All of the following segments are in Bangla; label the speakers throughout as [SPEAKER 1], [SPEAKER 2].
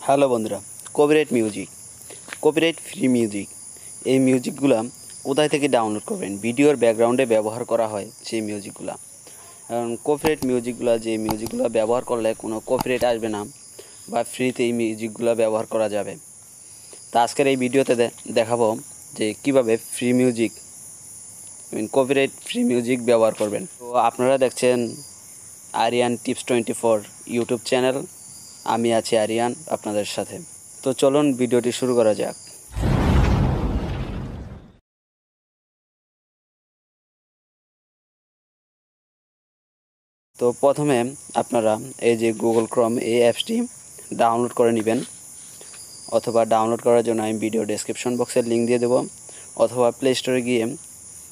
[SPEAKER 1] হ্যালো বন্ধুরা, কপিরাইট ফ্রি মিউজিক এই মিউজিকগুলো কোথায় থেকে ডাউনলোড করবেন? ভিডিওর ব্যাকগ্রাউন্ডে ব্যবহার করা হয় সেই মিউজিকগুলো। কারণ কপিরাইট মিউজিকগুলো যে মিউজিকগুলো ব্যবহার করলে কোনো কপিরাইট আসবে না বা ফ্রিতে এই মিউজিকগুলো ব্যবহার করা যাবে। তা আজকের এই ভিডিওতে দেখাবো যে কীভাবে কপিরাইট ফ্রি মিউজিক ব্যবহার করবেন। তো আপনারা দেখছেন আরিয়ান টিপস 24 ইউটিউব চ্যানেল। আমি আছি আরিয়ান আপনাদের সাথে। তো চলুন ভিডিওটি শুরু করা যাক। তো প্রথমে আপনারা এই যে গুগল ক্রোম এই অ্যাপসটি ডাউনলোড করে নেবেন, অথবা ডাউনলোড করার জন্য আমি ভিডিও ডেসক্রিপশন বক্সের লিঙ্ক দিয়ে দেবো, অথবা প্লে স্টোরে গিয়ে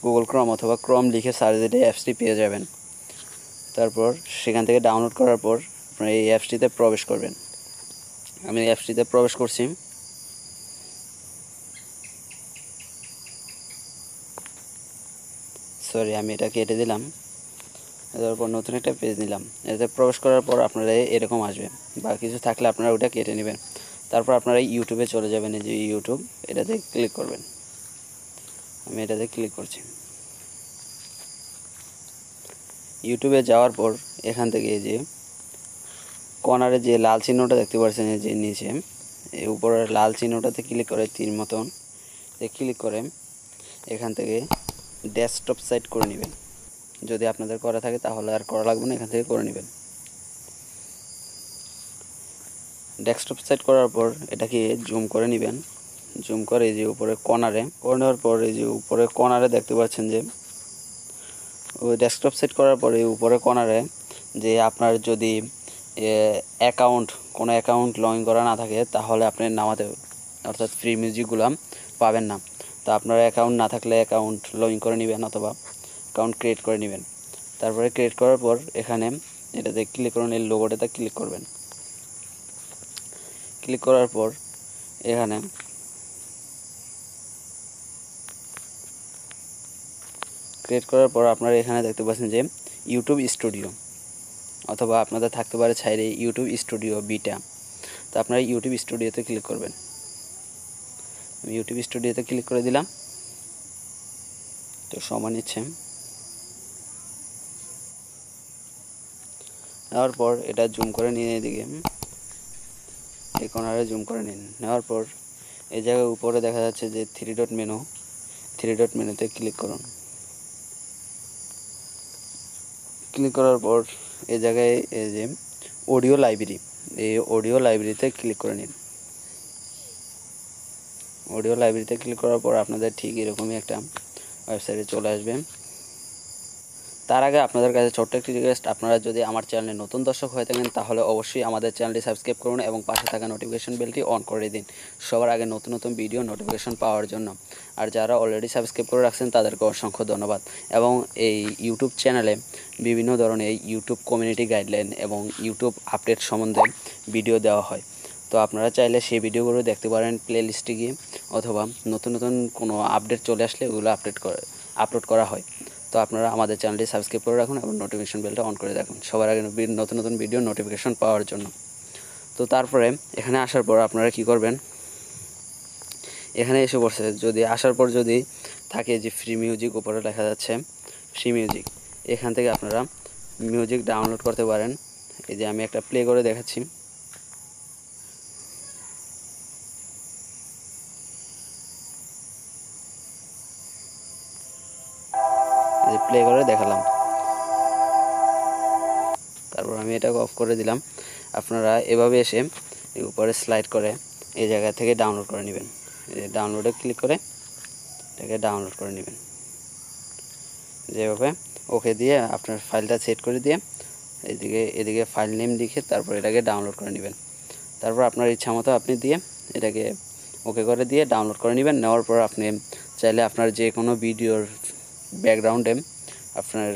[SPEAKER 1] গুগল ক্রোম অথবা ক্রোম লিখে সার্চ দিলে অ্যাপসটি পেয়ে যাবেন। তারপর সেখান থেকে ডাউনলোড করার পর আপনারা এই অ্যাপসটিতে প্রবেশ করবেন। আমি অ্যাপসটিতে প্রবেশ করছি। আমি এটা কেটে দিলাম। তারপর নতুন একটা পেজ নিলাম। এতে প্রবেশ করার পর আপনারা এরকম আসবে, বা কিছু থাকলে আপনারা ওটা কেটে নেবেন। তারপর আপনারা ইউটিউবে চলে যাবেন। এই যে ইউটিউব, এটাতে ক্লিক করবেন। আমি এটাতে ক্লিক করছি। ইউটিউবে যাওয়ার পর এখান থেকে এই যে কর্নারে যে লাল চিহ্নটা দেখতে পাচ্ছেন, এই যে নিচে এই উপরের লাল চিহ্নটাতে ক্লিক করে তীর মতন ক্লিক করে এখান থেকে ডেস্কটপ সাইট করে নেবেন। যদি আপনাদের করা থাকে তাহলে আর করা লাগবে না, এখান থেকে করে নেবেন। ডেস্কটপ সেট করার পর এটাকে জুম করে নেবেন। জুম করে এই যে উপরে কর্নারে করে নেওয়ার পর এই যে উপরে কর্নারে দেখতে পাচ্ছেন যে ওই ডেস্কটপ সেট করার পরে উপরে কর্নারে যে আপনার যদি কোনো অ্যাকাউন্ট লগ ইন করা না থাকে তাহলে আপনি নামাতে, অর্থাৎ ফ্রি মিউজিকগুলো পাবেন না। তো আপনার অ্যাকাউন্ট না থাকলে অ্যাকাউন্ট লগ ইন করে নেবেন অথবা অ্যাকাউন্ট ক্রিয়েট করে নেবেন। তারপরে ক্রিয়েট করার পর এখানে এটাতে ক্লিক করুন, এই লোগোটাতে ক্লিক করবেন। ক্লিক করার পর এখানে ক্রিয়েট করার পর আপনারা এখানে দেখতে পাচ্ছেন যে ইউটিউব স্টুডিও, অথবা আপনাদের থাকতে পারে চাইলে ইউটিউব স্টুডিও বিটা। তো আপনারা ইউটিউব স্টুডিওতে ক্লিক করবেন। আমি ইউটিউব স্টুডিওতে ক্লিক করে দিলাম। তো সময় নিচ্ছে। নেওয়ার পর এটা জুম করে নিয়ে এদিকে এই কর্নারে জুম করে নিন। নেওয়ার পর এই জায়গায় উপরে দেখা যাচ্ছে যে থ্রি ডট মেনুতে ক্লিক করুন। ক্লিক করার পর এই জায়গায় এই যে অডিও লাইব্রেরি, এই অডিও লাইব্রেরিতে ক্লিক করে নিন। অডিও লাইব্রেরিতে ক্লিক করার পর আপনাদের ঠিক এরকমই একটা ওয়েবসাইটে চলে আসবে। তার আগে আপনাদের কাছে ছোট্ট একটি রিকোয়েস্ট, আপনারা যদি আমার চ্যানেলে নতুন দর্শক হয়ে থাকেন তাহলে অবশ্যই আমাদের চ্যানেলটি সাবস্ক্রাইব করুন এবং পাশে থাকা নোটিফিকেশন বেলটি অন করে দিন সবার আগে নতুন নতুন ভিডিও নোটিফিকেশন পাওয়ার জন্য। আর যারা অলরেডি সাবস্ক্রাইব করে রাখছেন তাদেরকে অসংখ্য ধন্যবাদ। এবং এই ইউটিউব চ্যানেলে বিভিন্ন ধরনের ইউটিউব কমিউনিটি গাইডলাইন এবং ইউটিউব আপডেট সম্বন্ধে ভিডিও দেওয়া হয়। তো আপনারা চাইলে সেই ভিডিওগুলো দেখতে পারেন প্লে লিস্টে গিয়ে, অথবা নতুন নতুন কোনো আপডেট চলে আসলে ওগুলো আপলোড করা হয়। তো আপনারা আমাদের চ্যানেলটি সাবস্ক্রাইব করে রাখুন এবং নোটিফিকেশন বেলটা অন করে রাখুন সবার আগে নতুন নতুন ভিডিও নোটিফিকেশন পাওয়ার জন্য। তো তারপরে এখানে আসার পর আপনারা কি করবেন, এখানে এসে বসে যদি আসার পর যদি থাকে যে ফ্রি মিউজিক উপরে লেখা যাচ্ছে ফ্রি মিউজিক, এখান থেকে আপনারা মিউজিক ডাউনলোড করতে পারেন। এই যে আমি একটা প্লে করে দেখাচ্ছি। প্লে করে দেখালাম। তারপর আমি এটাকে অফ করে দিলাম। আপনারা এভাবে এসে এই উপরে স্লাইড করে এই জায়গা থেকে ডাউনলোড করে নেবেন। ডাউনলোডে ক্লিক করে এটাকে ডাউনলোড করে নেবেন। যেভাবে ওকে দিয়ে আপনার ফাইলটা সেট করে দিয়ে এদিকে ফাইল নেম লিখে তারপর এটাকে ডাউনলোড করে নেবেন। তারপর আপনার ইচ্ছা মতো আপনি দিয়ে এটাকে ওকে করে দিয়ে ডাউনলোড করে নেবেন। নেওয়ার পর আপনি চাইলে আপনার যে কোনো ভিডিওর ব্যাকগ্রাউন্ডে আপনার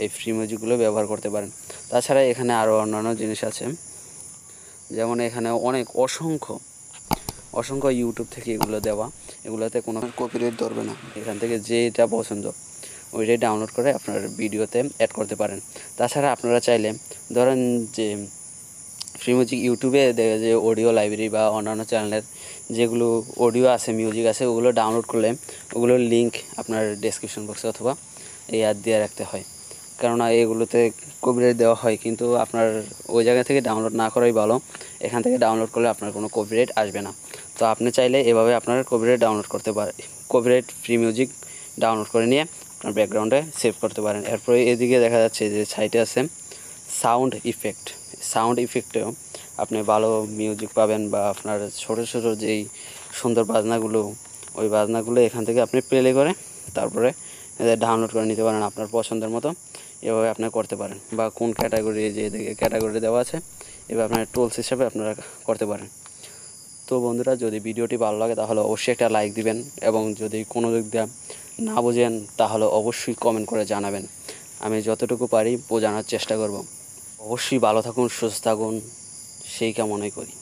[SPEAKER 1] এই ফ্রি মিউজিকগুলো ব্যবহার করতে পারেন। তাছাড়া এখানে আরও অন্যান্য জিনিস আছে, যেমন এখানে অনেক অসংখ্য ইউটিউব থেকে এগুলো দেওয়া, এগুলোতে কোনো কপিরাইট ধরবে না। এখান থেকে যেটা পছন্দ ওইটাই ডাউনলোড করে আপনার ভিডিওতে অ্যাড করতে পারেন। তাছাড়া আপনারা চাইলে ধরেন যে ফ্রি মিউজিক ইউটিউবে দেখে যে অডিও লাইব্রেরি বা অন্যান্য চ্যানেলের যেগুলো অডিও আছে, মিউজিক আছে, ওগুলো ডাউনলোড করলে ওগুলোর লিঙ্ক আপনার ডেসক্রিপশন বক্সে অথবা এই অ্যাড দিয়ে রাখতে হয়, কেননা এগুলোতে কপিরাইট দেওয়া হয়, কিন্তু আপনার ওই জায়গা থেকে ডাউনলোড না করাই ভালো। এখান থেকে ডাউনলোড করলে আপনার কোনো কপিরাইট আসবে না। তো আপনি চাইলে এভাবে আপনার কপিরাইট ডাউনলোড করতে পারেন, কপিরাইট ফ্রি মিউজিক ডাউনলোড করে নিয়ে আপনার ব্যাকগ্রাউন্ডে সেভ করতে পারেন। এরপরে এদিকে দেখা যাচ্ছে যে সাইটে আছে সাউন্ড ইফেক্ট। সাউন্ড ইফেক্টেও আপনি ভালো মিউজিক পাবেন, বা আপনার ছোটো ছোটো যেই সুন্দর বাজনাগুলো, ওই বাজনাগুলো এখান থেকে আপনি প্লে করে তারপরে ডাউনলোড করে নিতে পারেন আপনার পছন্দের মতো। এভাবে আপনি করতে পারেন, বা কোন ক্যাটাগরি, যে ক্যাটাগরি দেওয়া আছে এবার আপনার টুলস হিসেবে আপনারা করতে পারেন। তো বন্ধুরা, যদি ভিডিওটি ভালো লাগে তাহলে অবশ্যই একটা লাইক দিবেন, এবং যদি কোনো দিক দিয়ে না বোঝেন তাহলে অবশ্যই কমেন্ট করে জানাবেন। আমি যতটুকু পারি বোঝানোর চেষ্টা করব। অবশ্যই ভালো থাকুন, সুস্থ থাকুন, সেই কামনাই করি।